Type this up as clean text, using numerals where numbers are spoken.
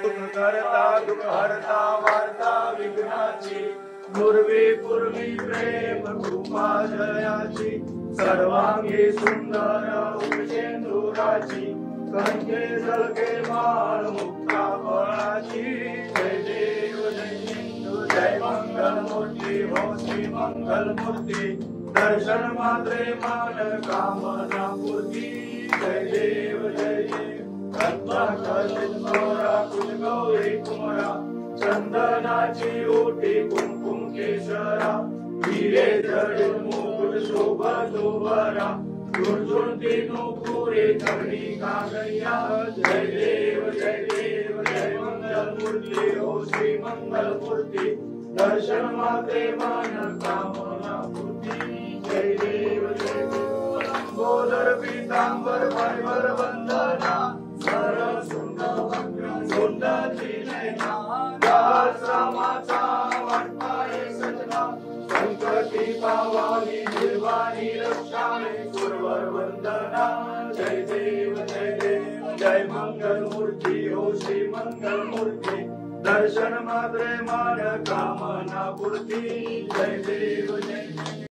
करता दुःख हरता वार्ता विघ्नाची पूर्वी पूर्वी प्रेम कृपा जयाची सर्वांगी सुंदर उपचेंदुराची कंठे झळके माळ मुक्ता फळाची जय देव जय सिंधू जय मंगल मूर्ती हो श्री मंगल मूर्ती दर्शन मात्रे मान कामना पूर्ती जय देव जय देव गौरी कुमरा चंदनाची ओटी कुंकुम केशरा हिरे जडित मुकुट शोभा शोभरा झुणझुणती नूपुरे चढी कागैया जय देव जय मंगल मूर्ती हो श्री मंगल मूर्ती दर्शन मात्रे मान कामना पूर्ती जय देव बोलर पीतांबर परिवर वंदना सरळ सुंदरची नैना दासरामाचा वाटपाये सजना संकटी पावानी निर्वाणी रक्षाने सुरवर वंदना जय देव जय मंगल मूर्ती हो श्री मंगल मूर्ती दर्शन मात्रे मान कामना पूर्ती जय देव जय